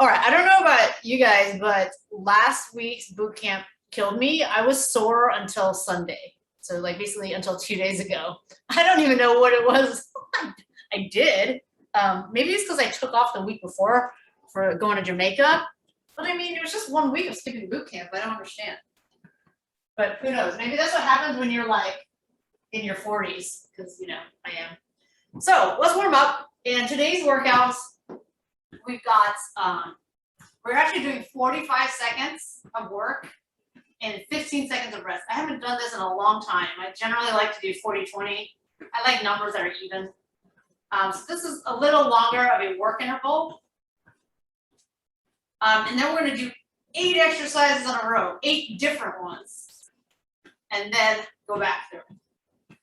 All right, I don't know about you guys, but last week's boot camp killed me. I was sore until Sunday. So like basically until 2 days ago. I don't even know what it was I did. Maybe it's because I took off the week before for going to Jamaica. But I mean, it was just 1 week of skipping boot camp. I don't understand. But who knows? Maybe that's what happens when you're like in your 40s, because you know, I am. So let's warm up. In today's workouts, we've got we're actually doing 45 seconds of work and 15 seconds of rest. I haven't done this in a long time. I generally like to do 40-20. I like numbers that are even. So this is a little longer of a work interval. And then we're going to do 8 exercises in a row, 8 different ones, and then go back through.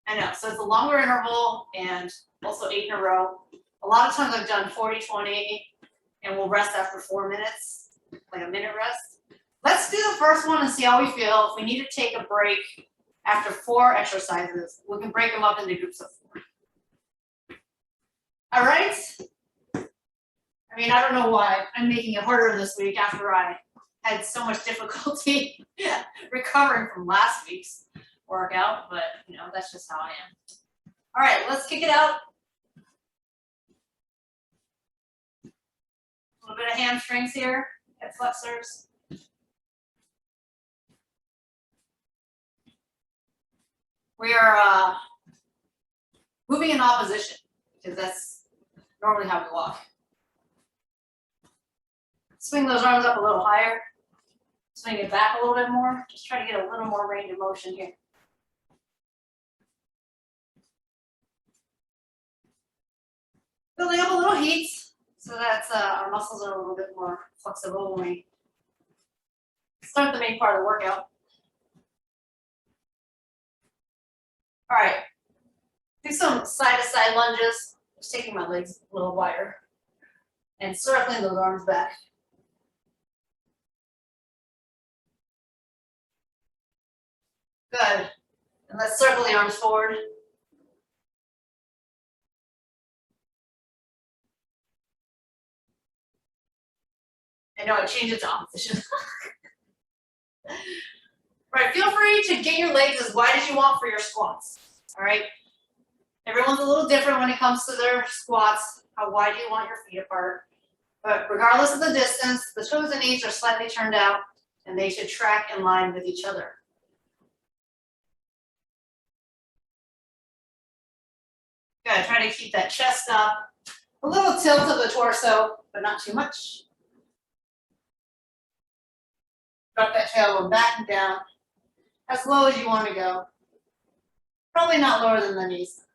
I know, so it's a longer interval and also 8 in a row. A lot of times I've done 40-20 and we'll rest after 4 minutes, like a minute rest. Let's do the first one and see how we feel. If we need to take a break after 4 exercises, we can break them up into groups of 4. All right? I mean, I don't know why I'm making it harder this week after I had so much difficulty recovering from last week's workout, but you know, that's just how I am. All right, let's kick it out. A little bit of hamstrings here at flexors. We are moving in opposition because that's normally how we walk. Swing those arms up a little higher. Swing it back a little bit more. Just try to get a little more range of motion here. Building up a little heat so that our muscles are a little bit more flexible when we start the main part of the workout. All right, do some side-to-side lunges. Just taking my legs a little wider and circling those arms back. Good. And let's circle the arms forward. I know I changed it to opposition. Right, feel free to get your legs as wide as you want for your squats. All right. Everyone's a little different when it comes to their squats. How wide do you want your feet apart? But regardless of the distance, the toes and knees are slightly turned out and they should track in line with each other. Good, try to keep that chest up. A little tilt of the torso, but not too much. Drop that tailbone back and down, as low as you want to go. Probably not lower than the knees.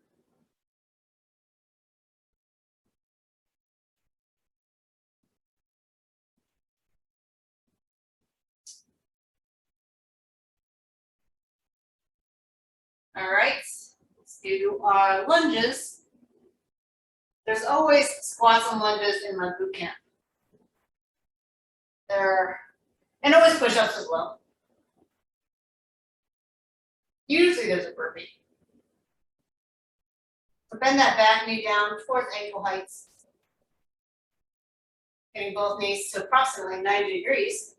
All right, let's do our lunges. There's always squats and lunges in my boot camp. And always push-ups as well. Usually there's a burpee. So bend that back knee down towards ankle heights. Getting both knees to approximately 90 degrees.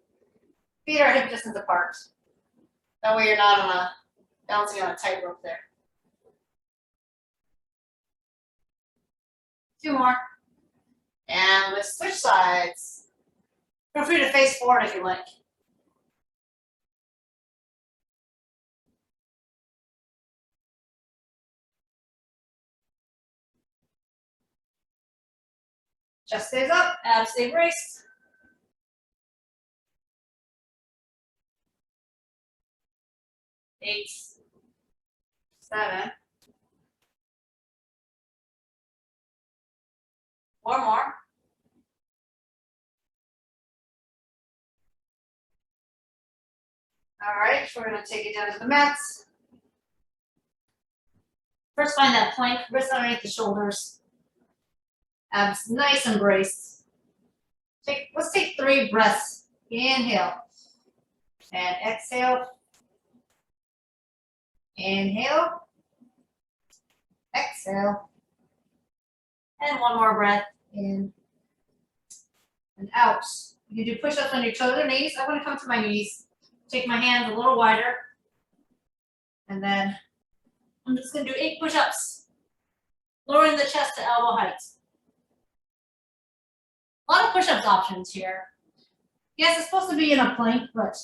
Feet are hip distance apart. That way you're not bouncing on a tightrope there. 2 more. And let's switch sides. Feel free to face forward if you like. Chest stays up, abs stay braced. Eight, 7. 4 more. All right, so we're going to take it down to the mats. First, find that plank, wrists underneath the shoulders. Abs nice and braced. Let's take 3 breaths. Inhale. And exhale. Inhale. Exhale. And 1 more breath in. and out. You can do push-ups on your toes or knees. I want to come to my knees. Take my hands a little wider. And then I'm just going to do 8 push-ups. Lowering the chest to elbow height. A lot of push-ups options here. Yes, it's supposed to be in a plank, but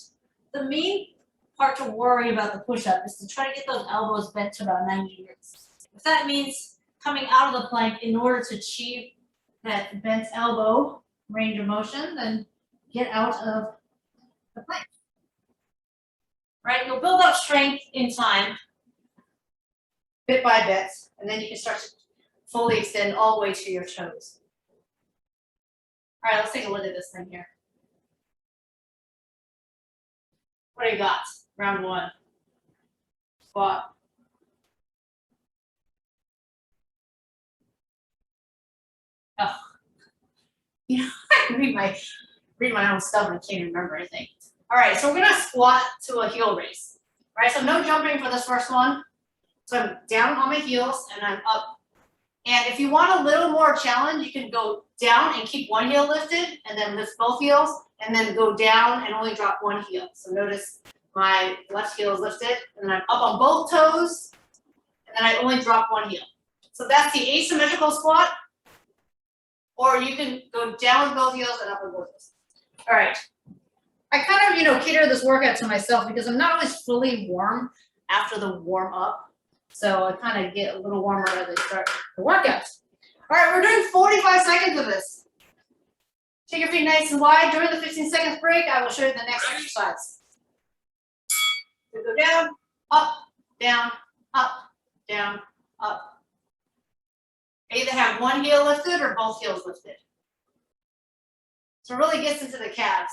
the main part to worry about the push-up is to try to get those elbows bent to about 90 degrees. If that means coming out of the plank in order to achieve that bent elbow range of motion, then get out of the plank. Right, you'll build up strength in time, bit by bit, and then you can start to fully extend all the way to your toes. All right, let's take a look at this thing here. What do you got? Round 1. Squat. Oh. You know, I can read my own stuff and I can't remember anything. All right, so we're gonna squat to a heel raise. All right, so no jumping for this first one. So I'm down on my heels and I'm up. And if you want a little more challenge, you can go down and keep one heel lifted and then lift both heels and then go down and only drop one heel. So notice my left heel is lifted and then I'm up on both toes and then I only drop one heel. So that's the asymmetrical squat. Or you can go down with both heels and up with both heels. All right. I kind of, cater this workout to myself because I'm not always fully warm after the warm up. So I kind of get a little warmer as I start the workout. All right, we're doing 45 seconds of this. Take your feet nice and wide. During the 15 seconds break, I will show you the next exercise. So go down, up, down, up, down, up. I either have one heel lifted or both heels lifted. So it really gets into the calves.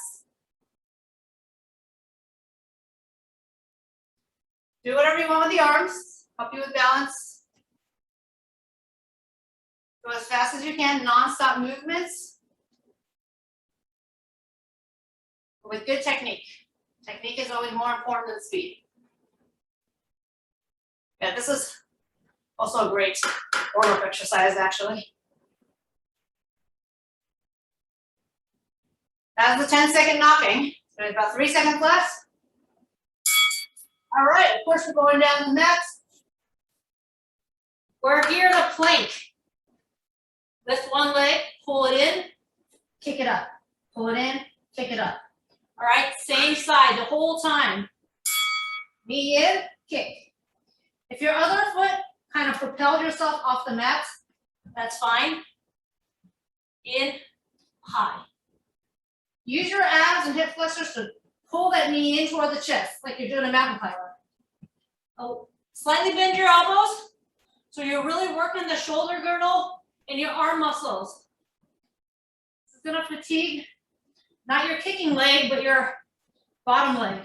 Do whatever you want with the arms. Help you with balance. Go as fast as you can, non-stop movements. With good technique. Technique is always more important than speed. Yeah, this is also a great warm-up exercise, actually. That's the 10-second knocking. So about 3 seconds left. All right, of course, we're going down the mat. We're here in a plank. Lift one leg, pull it in, kick it up. Pull it in, kick it up. All right, same side the whole time. Knee in, kick. If your other foot kind of propelled yourself off the mat, that's fine. In, high. Use your abs and hip flexors to pull that knee in toward the chest, like you're doing a mountain climber. Oh, slightly bend your elbows, so you're really working the shoulder girdle and your arm muscles. This is gonna fatigue, not your kicking leg, but your bottom leg.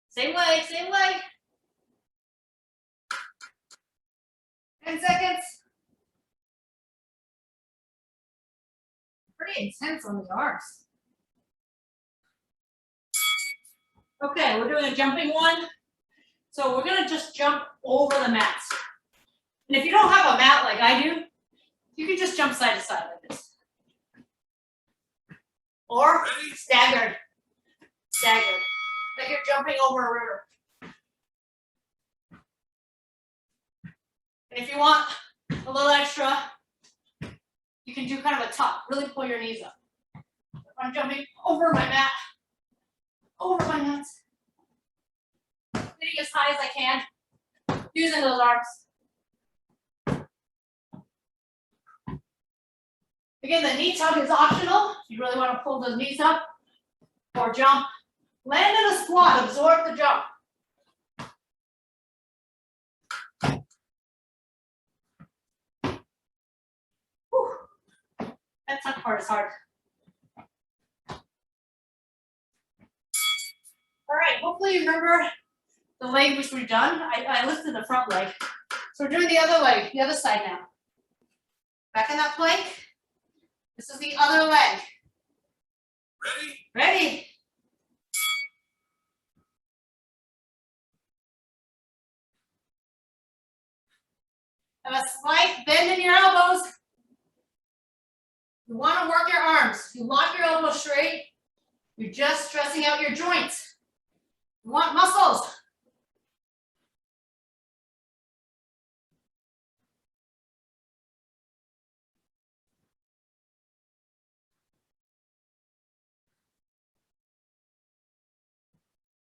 Same leg, same leg. 10 seconds. Pretty intense on the arms. Okay, we're doing a jumping one. So we're gonna just jump over the mat. And if you don't have a mat like I do, you can just jump side to side like this. Or staggered. Staggered. Like you're jumping over a river. And if you want a little extra, you can do kind of a tuck. Really pull your knees up. I'm jumping over my mat. Over my mat. Getting as high as I can. Using those arms. Again, the knee tuck is optional. If you really want to pull those knees up or jump. Land in a squat. Absorb the jump. Whew. That tuck part is hard. All right, hopefully you remember the leg which we've done. I lifted the front leg. So we're doing the other leg, the other side now. Back in that plank. This is the other leg. Ready? Ready. Have a slight bend in your elbows. You want to work your arms. You lock your elbows straight. You're just stressing out your joints. You want muscles.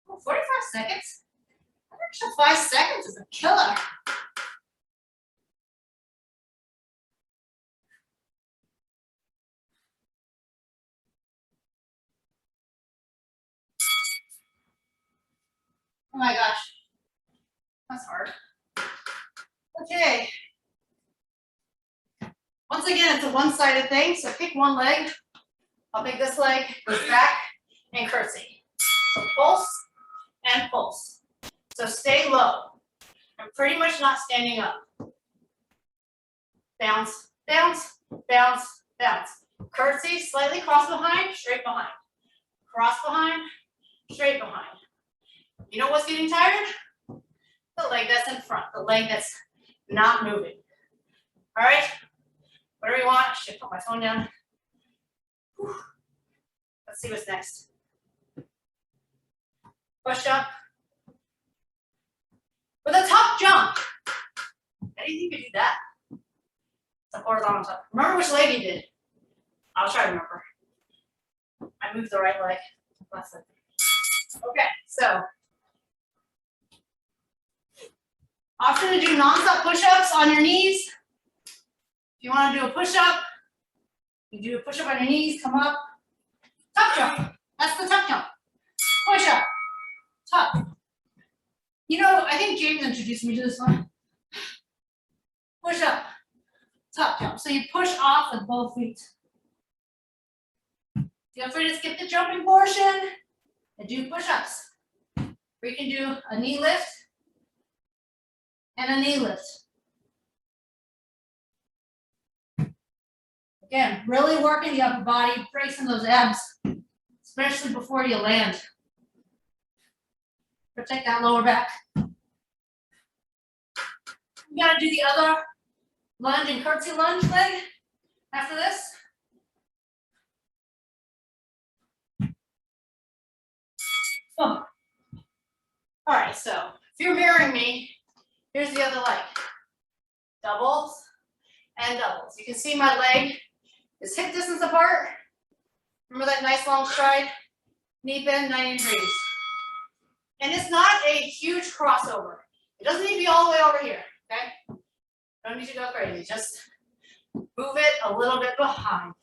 Oh, 45 seconds? An extra 5 seconds is a killer. Oh my gosh, that's hard. Okay. Once again, it's a one-sided thing, so pick one leg. I'll pick this leg, goes back, and curtsy. So pulse and pulse. So stay low. I'm pretty much not standing up. Bounce, bounce, bounce, bounce. Curtsy, slightly cross behind, straight behind. Cross behind, straight behind. You know what's getting tired? The leg that's in front, the leg that's not moving. All right? Whatever you want. I should put my phone down. Whew. Let's see what's next. Push up. With a top jump. How do you think you do that? It's a horizontal top. Remember which leg you did. I'll try to remember. I moved the right leg. Last leg. Okay, so option to do non-stop push-ups on your knees. If you want to do a push-up, you do a push-up on your knees, come up. Top jump. That's the top jump. Push-up. Top. You know, I think James introduced me to this one. Push-up. Top jump. So you push off with both feet. Feel free to skip the jumping portion and do push-ups. Or you can do a knee lift and a knee lift. Again, really working the upper body, bracing those abs, especially before you land. Protect that lower back. You gotta do the other lunge and curtsy lunge leg after this. Oh. All right, so if you're mirroring me, here's the other leg. Doubles and doubles. You can see my leg is hip distance apart. Remember that nice long stride? Knee bend 90 degrees. And it's not a huge crossover. It doesn't need to be all the way over here, okay? Don't need to go crazy. Just move it a little bit behind.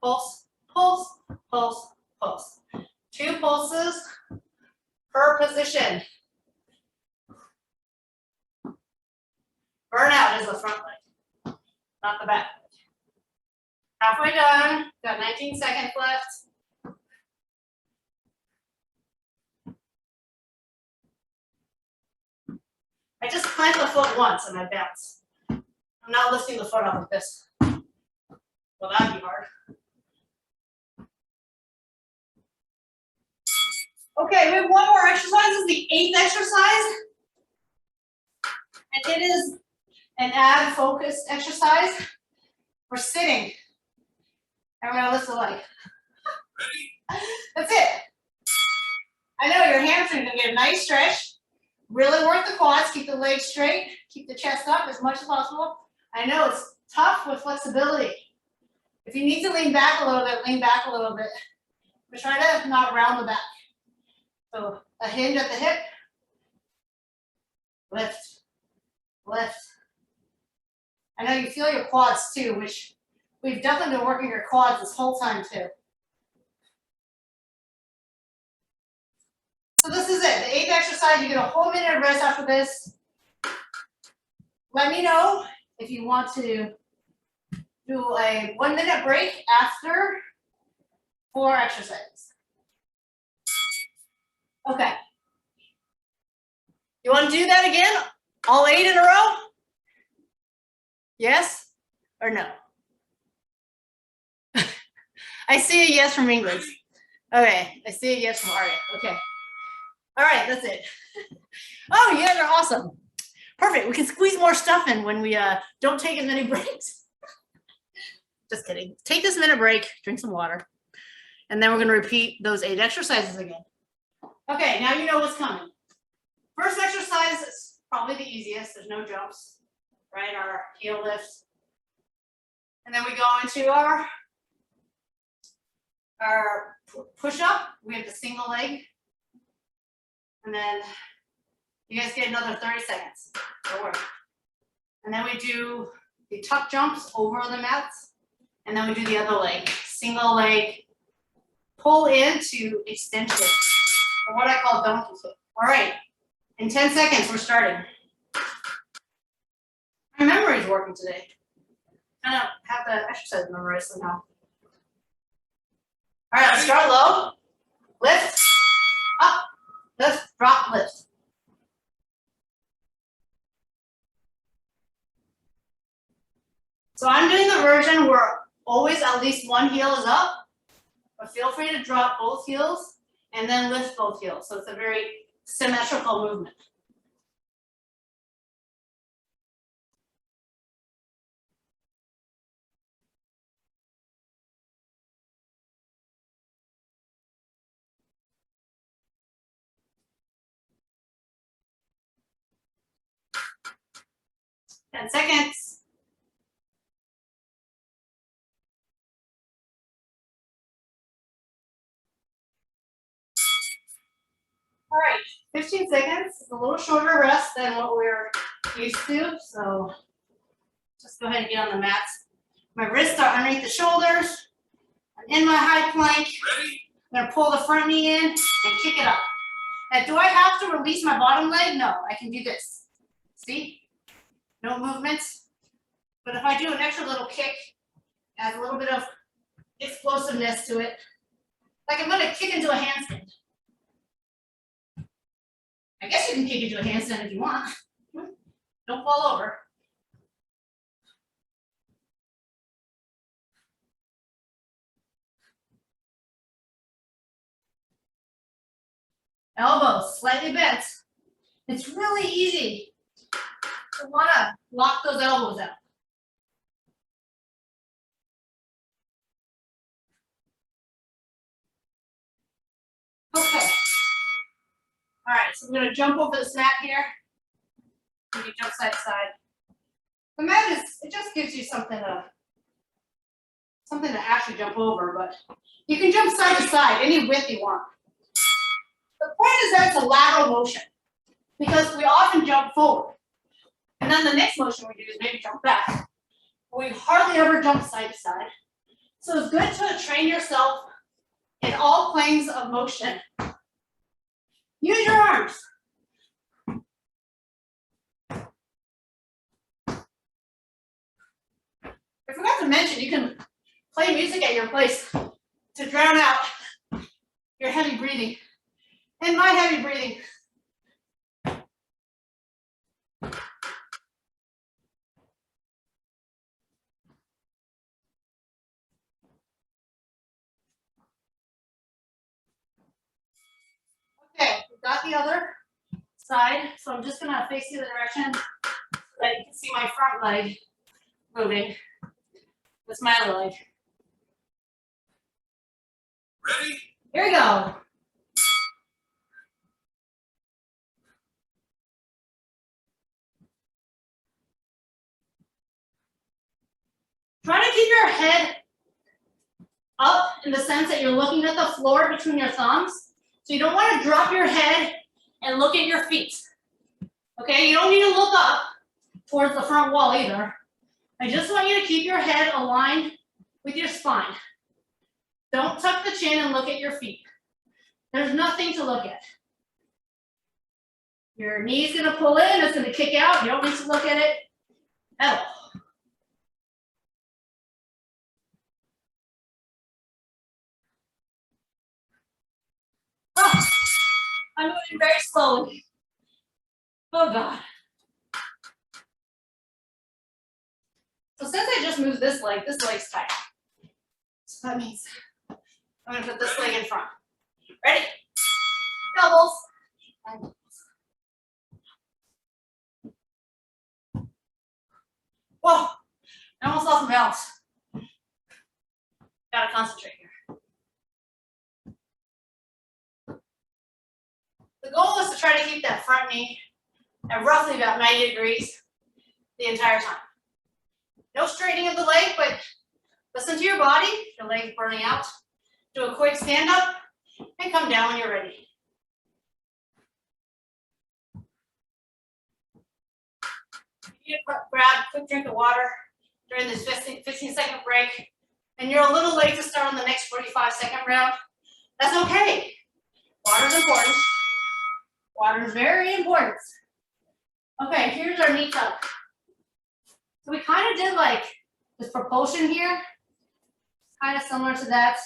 Pulse, pulse, pulse, pulse. 2 pulses per position. Burnout is the front leg, not the back leg. Halfway done, got 19 seconds left. I just plant the foot once and I bounce. I'm not lifting the foot up like this. Well, that'd be hard. Okay, we have one more exercise. This is the 8th exercise. And it is an ab focused exercise. We're sitting. And we're gonna lift the leg. That's it. I know your hamstrings are gonna get a nice stretch. Really work the quads, keep the legs straight, keep the chest up as much as possible. I know it's tough with flexibility. If you need to lean back a little bit, lean back a little bit. But try to not round the back. So a hinge at the hip, lift, lift. I know you feel your quads too, which we've definitely been working your quads this whole time too. So this is it, the 8th exercise. You get a whole minute of rest after this. Let me know if you want to do a 1-minute break after 4 exercises. Okay. You want to do that again? All 8 in a row? Yes or no? I see a yes from England. Okay, I see a yes from Aria. Okay. All right, that's it. Oh, you guys are awesome. Perfect. We can squeeze more stuff in when we don't take as many breaks. Just kidding. Take this minute break, drink some water, and then we're gonna repeat those 8 exercises again. Okay, now you know what's coming. First exercise is probably the easiest. There's no jumps, right? Our heel lifts. And then we go into our push-up. We have the single leg. And then you guys get another 30 seconds. Don't worry. And then we do the tuck jumps over the mats. And then we do the other leg. Single leg, pull in to extension, or what I call donkey kick. All right, in 10 seconds, we're starting. My memory is working today. I don't have the exercise memorized somehow. All right, let's start low. Lift, up, lift, drop, lift. So I'm doing the version where always at least one heel is up, but feel free to drop both heels and then lift both heels. So it's a very symmetrical movement. Ten seconds. All right, 15 seconds. It's a little shorter rest than what we're used to, so just go ahead and get on the mats. My wrists are underneath the shoulders. I'm in my high plank. I'm gonna pull the front knee in and kick it up. Now, do I have to release my bottom leg? No, I can do this. See? No movements. But if I do an extra little kick, adds a little bit of explosiveness to it. Like I'm gonna kick into a handstand. I guess you can kick into a handstand if you want. Don't fall over. Elbows slightly bent. It's really easy to want to lock those elbows out. Okay. All right, so we're going to jump over this mat here. You can jump side to side. The mat it just gives you something to actually jump over, but you can jump side to side, any width you want. The point is that it's a lateral motion because we often jump forward. And then the next motion we do is maybe jump back. We hardly ever jump side to side. So it's good to train yourself in all planes of motion. Use your arms. I forgot to mention, you can play music at your place to drown out your heavy breathing and my heavy breathing. Okay, we've got the other side, so I'm just gonna face the other direction so that you can see my front leg moving. That's my other leg. Ready? Here we go. Try to keep your head up in the sense that you're looking at the floor between your thumbs. So you don't want to drop your head and look at your feet. Okay, you don't need to look up towards the front wall either. I just want you to keep your head aligned with your spine. Don't tuck the chin and look at your feet. There's nothing to look at. Your knee's gonna pull in, it's gonna kick out. You don't need to look at it at all. Oh, I'm moving very slowly. Oh God. So since I just moved this leg's tight. So that means I'm gonna put this leg in front. Ready? Doubles. Whoa, I almost lost my balance. Gotta concentrate here. The goal is to try to keep that front knee at roughly about 90 degrees the entire time. No straightening of the leg, but listen to your body. Your leg's burning out. Do a quick stand up and come down when you're ready. You grab a quick drink of water during this 15-second break, and you're a little late to start on the next 45-second round. That's okay. Water's important. Water is very important. Okay, here's our knee tuck. So we kind of did like this propulsion here, kind of similar to that.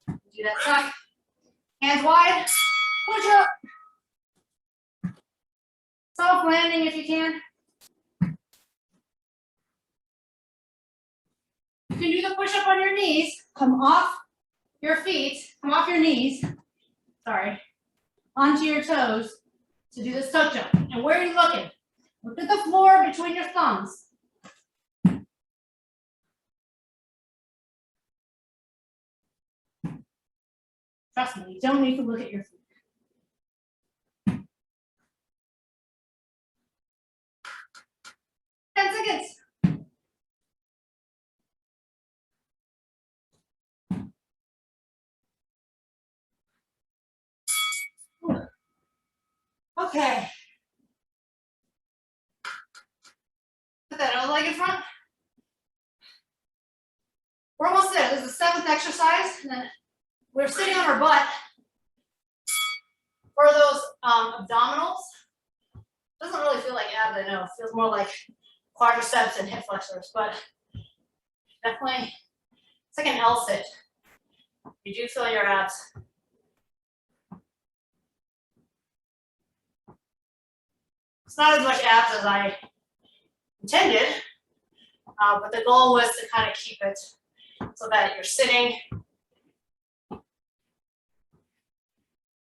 Do that tuck. Hands wide, push up. Soft landing if you can. You can do the push up on your knees. Come off your feet, come off your knees, sorry, onto your toes to do this tuck jump. And where are you looking? Look at the floor between your thumbs. Trust me, you don't need to look at your feet. 10 seconds. Okay. Put that other leg in front. We're almost there. This is the 7th exercise. And then we're sitting on our butt. For those abdominals, doesn't really feel like abs, I know. It feels more like quadriceps and hip flexors, but definitely, it's like an L sit. You do feel your abs. It's not as much abs as I intended, but the goal was to kind of keep it so that you're sitting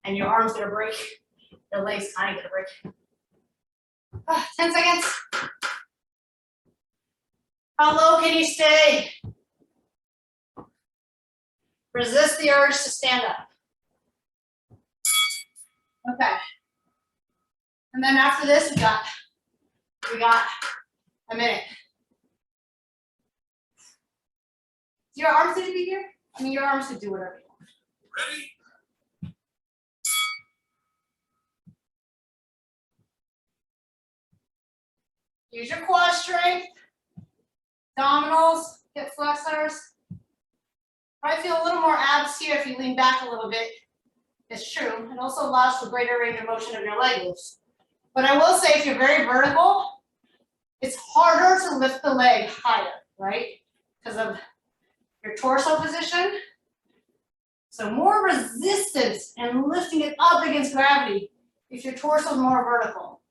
and your arm's gonna break, your legs kind of gonna break. 10 seconds. How low can you stay? Resist the urge to stand up. Okay. And then after this, we got a minute. Do your arms need to be here? I mean, your arms could do whatever you want. Ready? Use your quad strength, abdominals, hip flexors. Probably feel a little more abs here if you lean back a little bit. It's true. It also allows for greater range of motion of your leg lifts. But I will say if you're very vertical, it's harder to lift the leg higher, right? Because of your torso position. So more resistance and lifting it up against gravity if your torso is more vertical.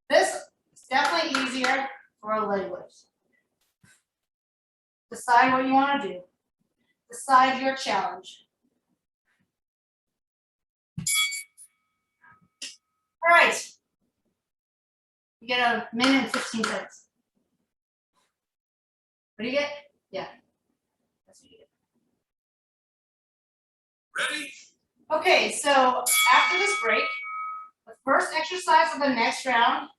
This is definitely easier for a leg lift. Decide what you want to do. Decide your challenge. All right. You get a minute and 15 seconds. What do you get? Yeah. That's what you get. Ready? Okay, so after this break, the first exercise of the next round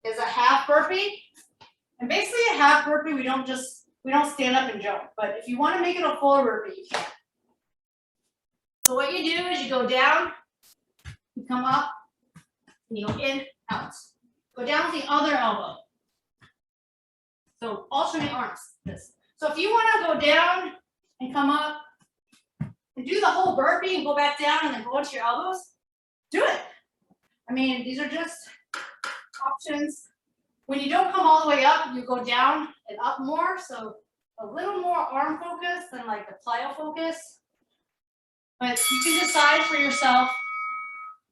is a half burpee. And basically a half burpee, we don't stand up and jump, but if you want to make it a full burpee, you can. So what you do is you go down, you come up, and you go in, out. Go down with the other elbow. So alternate arms. So if you want to go down and come up and do the whole burpee and go back down and then go into your elbows, do it. I mean, these are just options. When you don't come all the way up, you go down and up more. So a little more arm focus than like the plyo focus. But you can decide for yourself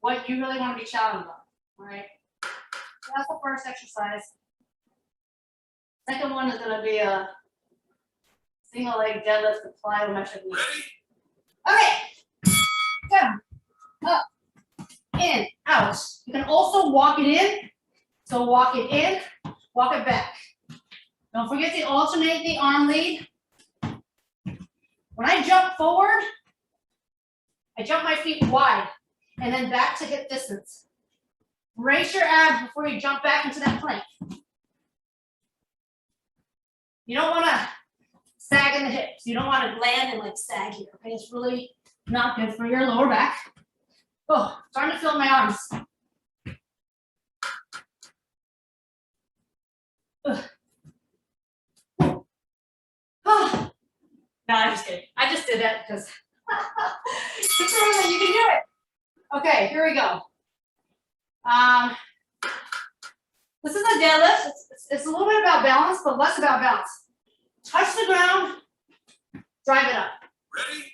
what you really want to be challenged on. All right. So that's the first exercise. Second one is going to be a single leg deadlift with plyometric knee. Okay. Down, up, in, out. You can also walk it in. So walk it in, walk it back. Don't forget to alternate the arm lead When I jump forward, I jump my feet wide and then back to hip distance. Brace your abs before you jump back into that plank. You don't want to sag in the hips. You don't want to land and like sag here, okay? It's really not good for your lower back. Oh, starting to feel my arms. Oh. No, I'm just kidding. I just did that because it's showing that you can do it. Okay, here we go. This is a deadlift. It's a little bit about balance, but less about balance. Touch the ground, drive it up. Ready?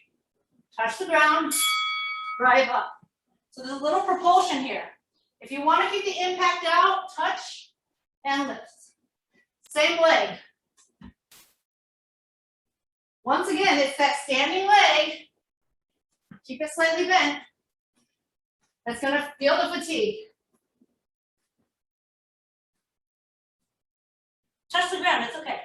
Touch the ground, drive up. So there's a little propulsion here. If you want to keep the impact out, touch and lift. Same leg. Once again, it's that standing leg. Keep it slightly bent. That's going to feel the fatigue. Touch the ground, it's okay.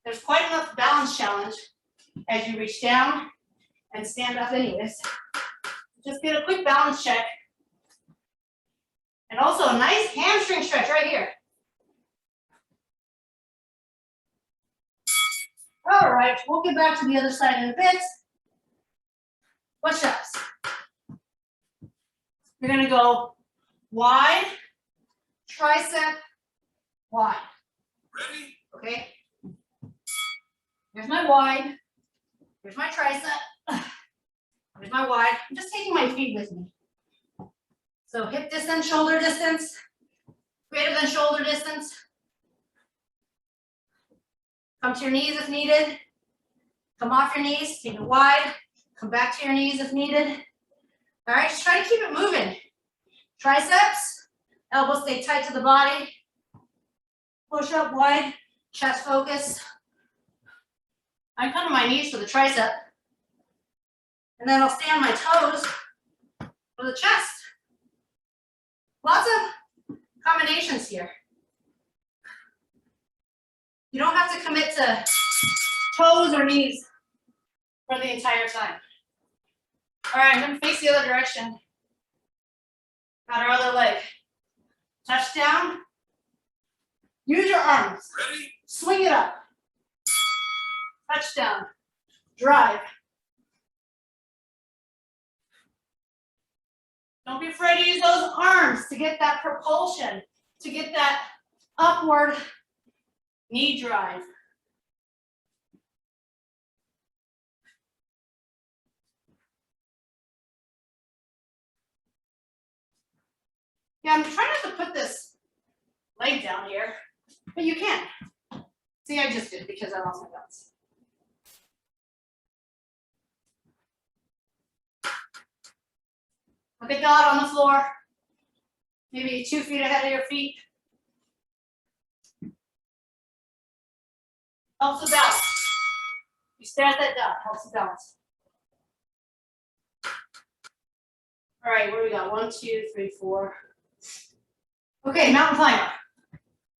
There's quite enough balance challenge as you reach down and stand up anyways. Just get a quick balance check. And also a nice hamstring stretch right here. All right, we'll get back to the other side in a bit. Push-ups. You're gonna go wide, tricep, wide. Ready? Okay? Here's my wide. Here's my tricep. Here's my wide. I'm just taking my feet with me. So hip distance, shoulder distance, greater than shoulder distance. Come to your knees if needed. Come off your knees, take it wide. Come back to your knees if needed. All right, just try to keep it moving. Triceps, elbows stay tight to the body. Push up wide, chest focus. I come to my knees for the tricep. And then I'll stay on my toes for the chest. Lots of combinations here. You don't have to commit to toes or knees for the entire time. All right, I'm gonna face the other direction. Got our other leg. Touch down. Use your arms. Ready? Swing it up. Touch down. Drive. Don't be afraid to use those arms to get that propulsion, to get that upward knee drive. Yeah, I'm trying not to put this leg down here, but you can. See, I just did because I lost my balance. Look at God on the floor, maybe 2 feet ahead of your feet. Helps with balance. You stare at that dot, helps with balance. All right, what do we got? 1, 2, 3, 4. Okay, mountain climber.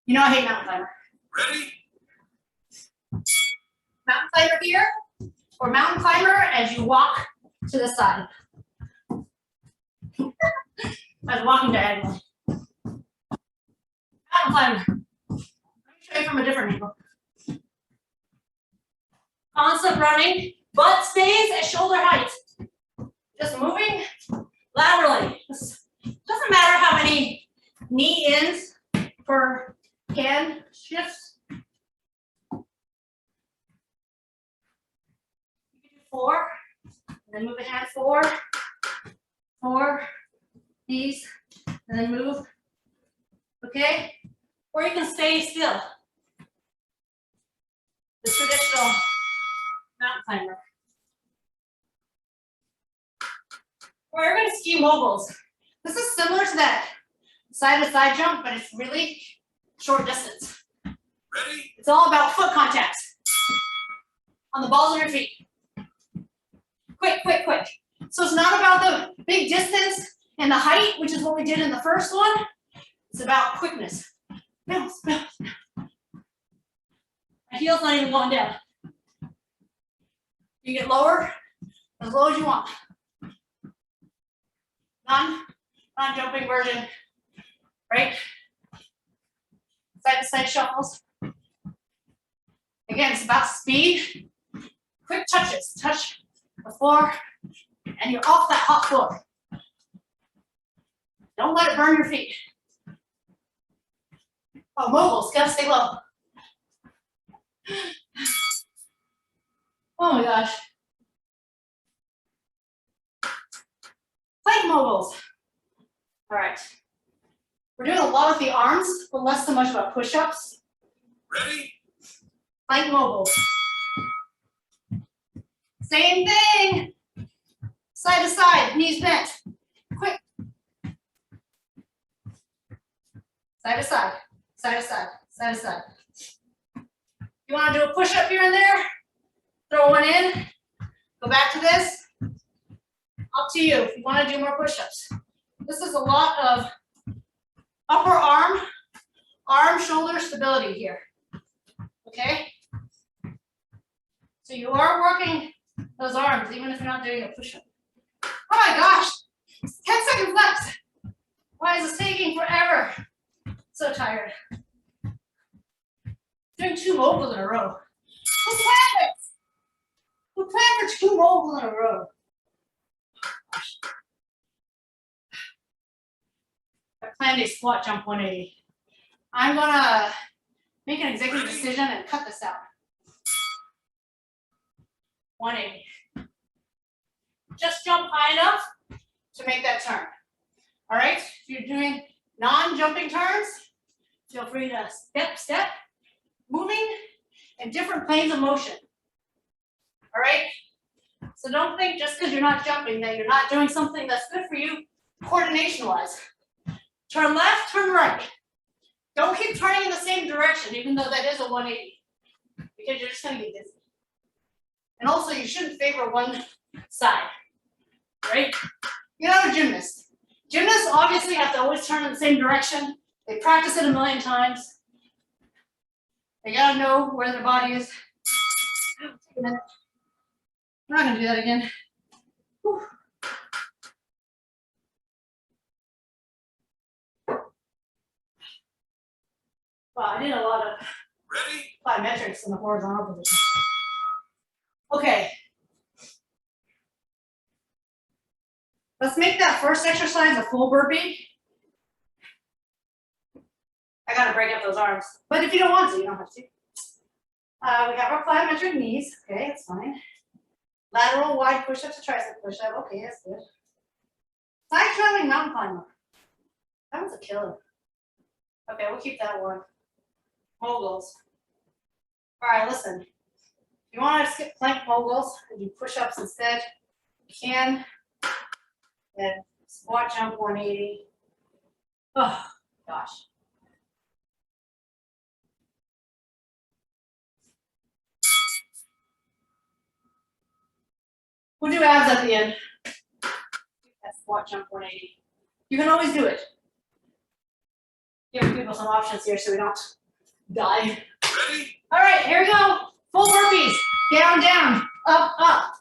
You know I hate mountain climber. Ready? Mountain climber here, or mountain climber as you walk to the side. I was walking diagonally. Mountain climber. Let me show you from a different angle. Concept running, butt stays at shoulder height. Just moving laterally. Doesn't matter how many knee ins per hand shifts. You can do 4, and then move a hand forward. 4, knees, and then move. Okay? Or you can stay still. The traditional mountain climber. We're going to ski moguls. This is similar to that side-to-side jump, but it's really short distance. Ready? It's all about foot contact on the balls of your feet. Quick, quick, quick. So it's not about the big distance and the height, which is what we did in the first one. It's about quickness. Bounce, bounce, bounce. My heel's not even going down. You get lower, as low as you want. Non-jumping version, right? Side to side shuffles. Again, it's about speed. Quick touches. Touch the floor, and you're off that hot floor. Don't let it burn your feet. Oh, moguls, gotta stay low. Oh my gosh. Plank moguls. All right. We're doing a lot with the arms, but less so much about push-ups. Ready? Plank moguls. Same thing. Side to side, knees bent. Quick. Side to side, side to side, side to side. You want to do a push-up here and there? Throw one in. Go back to this. Up to you if you want to do more push-ups. This is a lot of upper arm, shoulder stability here. Okay? So you are working those arms even if you're not doing a push-up. Oh my gosh! 10-second flex. Why is this taking forever? So tired. Doing 2 moguls in a row. Who planned this? Who planned for 2 moguls in a row? I planned a squat jump 180. I'm gonna make an executive decision and cut this out. 180. Just jump high enough to make that turn. All right? If you're doing non-jumping turns, feel free to step, moving in different planes of motion. All right? So don't think just because you're not jumping that you're not doing something that's good for you coordination-wise. Turn left, turn right. Don't keep turning in the same direction, even though that is a 180, because you're just going to get dizzy. And also, you shouldn't favor one side, right? You're not a gymnast. Gymnasts obviously have to always turn in the same direction. They practice it a million times. They gotta know where their body is. Take a minute. We're not gonna do that again. Whew. Wow, I did a lot of plyometrics in the horizontal position. Okay. Let's make that first exercise a full burpee. I gotta break up those arms, but if you don't want to, you don't have to. We have our plyometric knees. Okay, that's fine. Lateral wide push-up to tricep push-up. Okay, that's good. Side traveling mountain climber. That one's a killer. Okay, we'll keep that one. Moguls. All right, listen. If you want to skip plank moguls and do push-ups instead, you can. Then squat jump 180. Oh, gosh. We'll do abs at the end. That's squat jump 180. You can always do it. Giving people some options here so we don't die. Ready? All right, here we go. Full burpees. Down, down, up, up.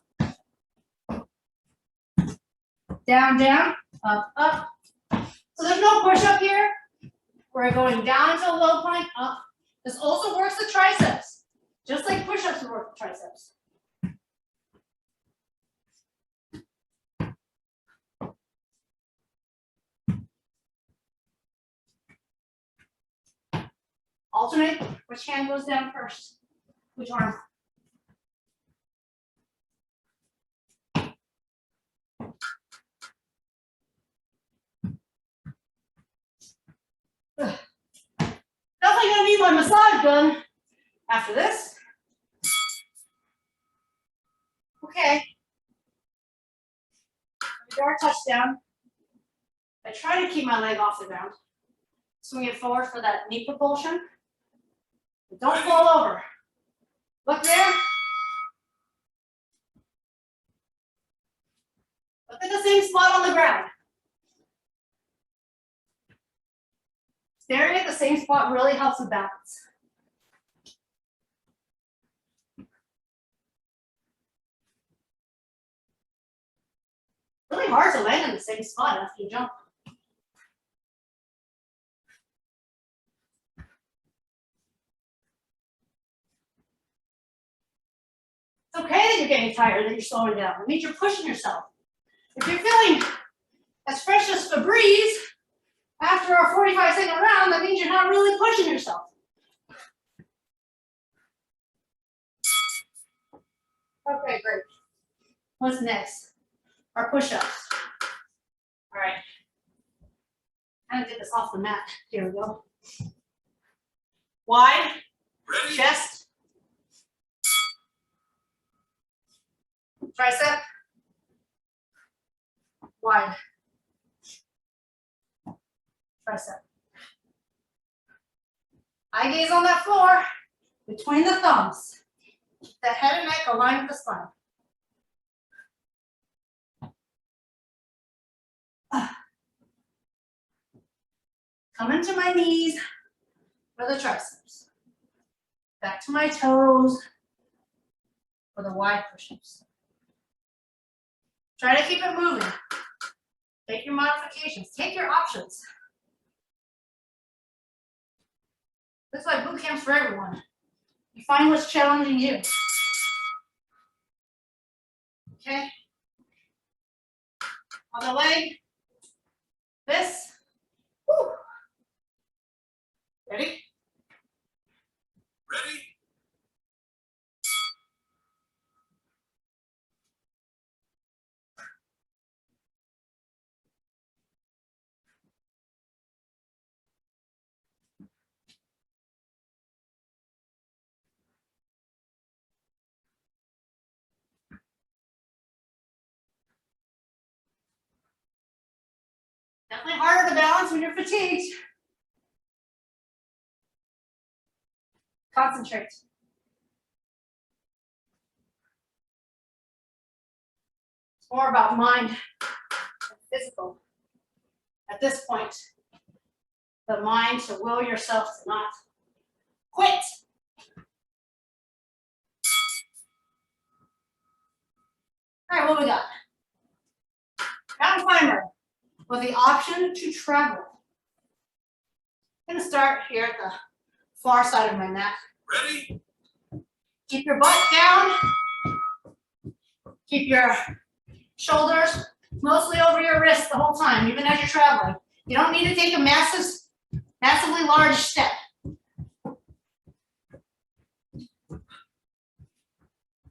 Down, down, up, up. So there's no push up here. We're going down into a low plank, up. This also works the triceps, just like push-ups work the triceps. Alternate, which hand goes down first? Which arm? Ugh. Definitely gonna need my massage gun after this. Okay. Our touchdown. I try to keep my leg off the ground. Swing it forward for that knee propulsion. But don't fall over. Look there. Look at the same spot on the ground. Staring at the same spot really helps with balance. really hard to land in the same spot after you jump. It's okay that you're getting tired, that you're slowing down. It means you're pushing yourself. If you're feeling as fresh as Febreze after a 45-second round, that means you're not really pushing yourself. Okay, great. What's next? Our push-ups. All right. I'm gonna get this off the mat. Here we go. Wide, Ready? chest, tricep, wide, tricep. Eye gaze on that floor, between the thumbs. Keep the head and neck aligned with the spine. Come into my knees for the triceps. Back to my toes for the wide push-ups. Try to keep it moving. Take your modifications. Take your options. This is like boot camps for everyone. You find what's challenging you. Okay? On the leg, this. Woo. Ready? Ready? Definitely harder to balance when you're fatigued. Concentrate. It's more about mind than physical. At this point, the mind to will yourself to not quit. All right, what we got? Mountain climber with the option to travel. I'm gonna start here at the far side of my mat. Ready? Keep your butt down. Keep your shoulders mostly over your wrists the whole time, even as you're traveling. You don't need to take a massively large step.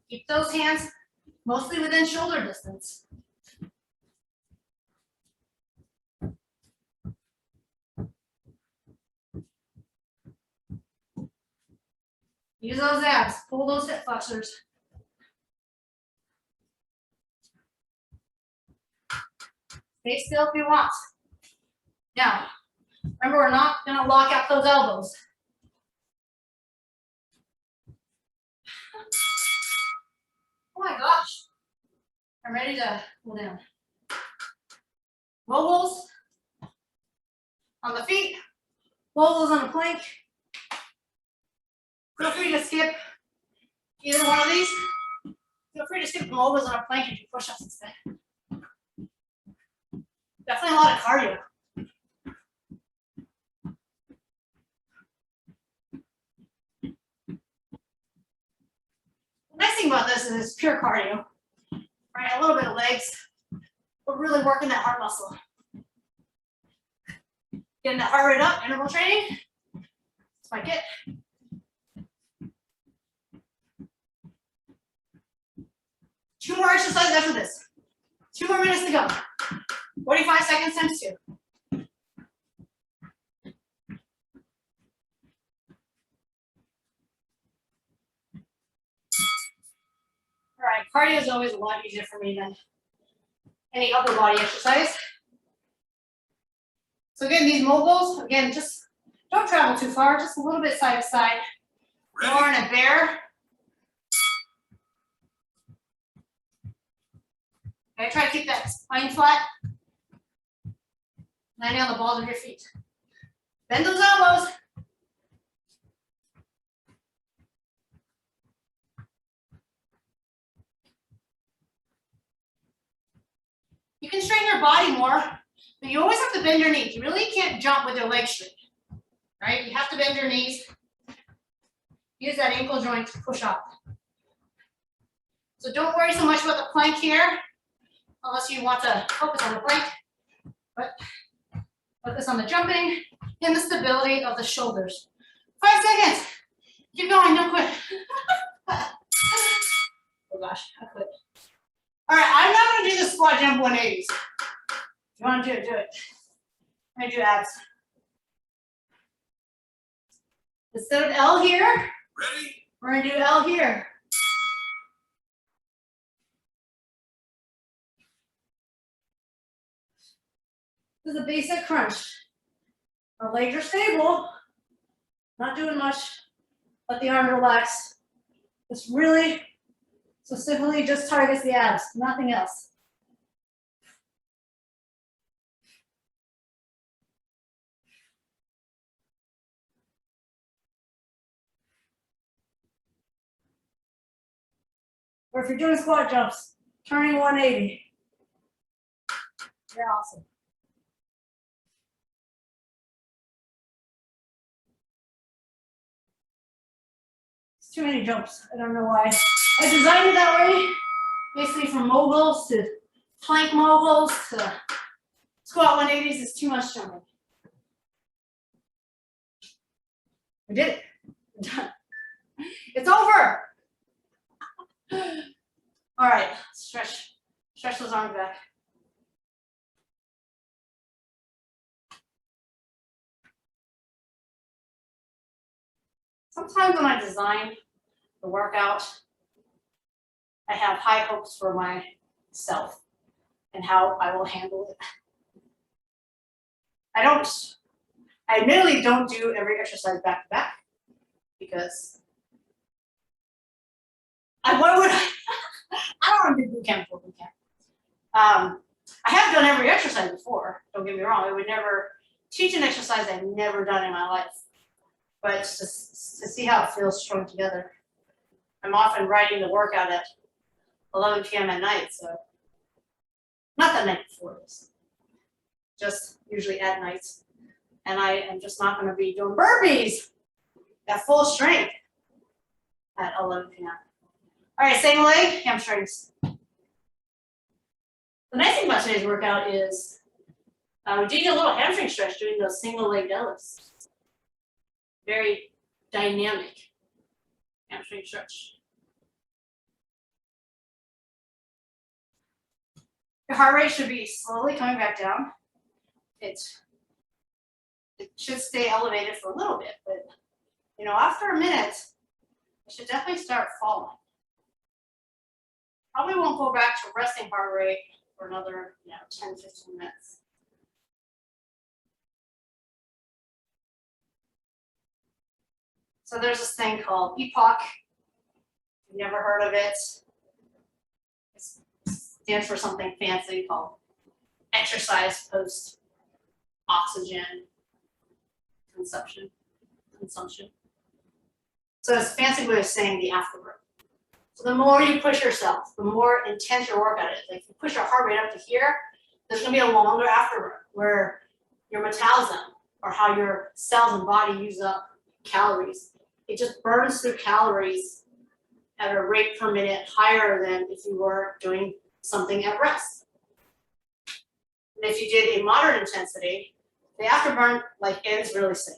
Keep those hands mostly within shoulder distance. Use those abs, pull those hip flexors. Stay still if you want. Now, remember, we're not gonna lock out those elbows. Oh my gosh. I'm ready to pull down. Moguls on the feet, moguls on the plank. Feel free to skip either one of these. Feel free to skip moguls on a plank and do push-ups instead. Definitely a lot of cardio. The nice thing about this is it's pure cardio. Right, a little bit of legs, but really working that heart muscle. Getting that heart rate up, interval training. That's my kit. Two more exercises after this. 2 more minutes to go. 45 seconds times 2. All right, cardio is always a lot easier for me than any upper body exercise. So again, these moguls, again, just don't travel too far, just a little bit side to side. More in a bear. Okay, try to keep that spine flat. Landing on the balls of your feet. Bend those elbows. You can straighten your body more, but you always have to bend your knees. You really can't jump with your legs straight, right? You have to bend your knees. Use that ankle joint to push up. So don't worry so much about the plank here, unless you want to focus on the plank, but focus on the jumping and the stability of the shoulders. 5 seconds. Keep going, don't quit. Oh gosh, I quit. All right, I'm not gonna do the squat jump 180s. If you wanna do it, do it. I'm gonna do abs. Instead of L here, Ready? we're gonna do L here. This is a basic crunch. Our legs are stable, not doing much, let the arm relax. This really specifically just targets the abs, nothing else. Or if you're doing squat jumps, turning 180. You're awesome. It's too many jumps. I don't know why. I designed it that way, basically from moguls to plank moguls to squat 180s is too much jumping. We did it. We're done. It's over. All right, stretch those arms back. Sometimes when I design the workout, I have high hopes for myself and how I will handle it. I admittedly don't do every exercise back to back because what would I don't want to do boot camp for boot camp. I have done every exercise before, don't get me wrong. I would never teach an exercise I've never done in my life. But just to see how it feels strung together. I'm often writing the workout at 11 p.m. at night, so not the night before this, just usually at night. And I am just not going to be doing burpees at full strength at 11 p.m. All right, same leg, hamstrings. The nice thing about today's workout is we did a little hamstring stretch doing those single leg deadlifts. Very dynamic hamstring stretch. Your heart rate should be slowly coming back down. It should stay elevated for a little bit, but after a minute, it should definitely start falling. Probably won't go back to resting heart rate for another 10, 15 minutes. So there's this thing called EPOC. You've never heard of it. It stands for something fancy called exercise post oxygen consumption. So it's a fancy way of saying the afterburn. So the more you push yourself, the more intense your workout is. Like if you push your heart rate up to here, there's gonna be a longer afterburn where your metabolism, or how your cells and body use up calories, it just burns through calories at a rate per minute higher than if you were doing something at rest. And if you did a moderate intensity, the afterburn ends really soon.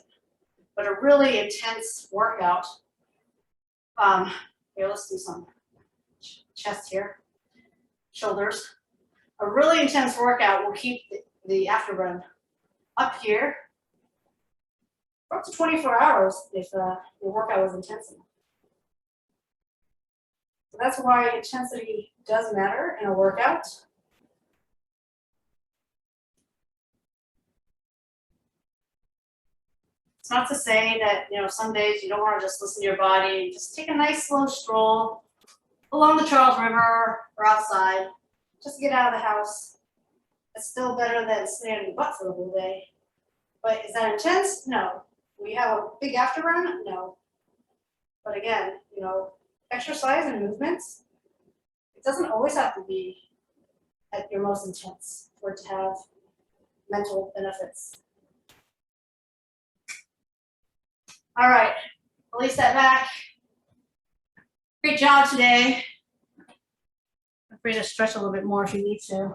But a really intense workout, here, let's do some chest here, shoulders. A really intense workout will keep the afterburn up here for up to 24 hours if your workout was intense enough. So that's why intensity does matter in a workout. It's not to say that, some days you don't want to just listen to your body and just take a nice slow stroll along the Charles River or outside, just to get out of the house. It's still better than sitting on your butt for the whole day. But is that intense? No. Will you have a big afterburn? No. But again, exercise and movements, it doesn't always have to be at your most intense for it to have mental benefits. All right, release that back. Great job today. Feel free to stretch a little bit more if you need to.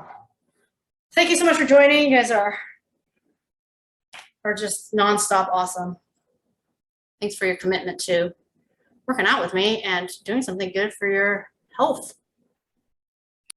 Thank you so much for joining. You guys are just nonstop awesome. Thanks for your commitment to working out with me and doing something good for your health.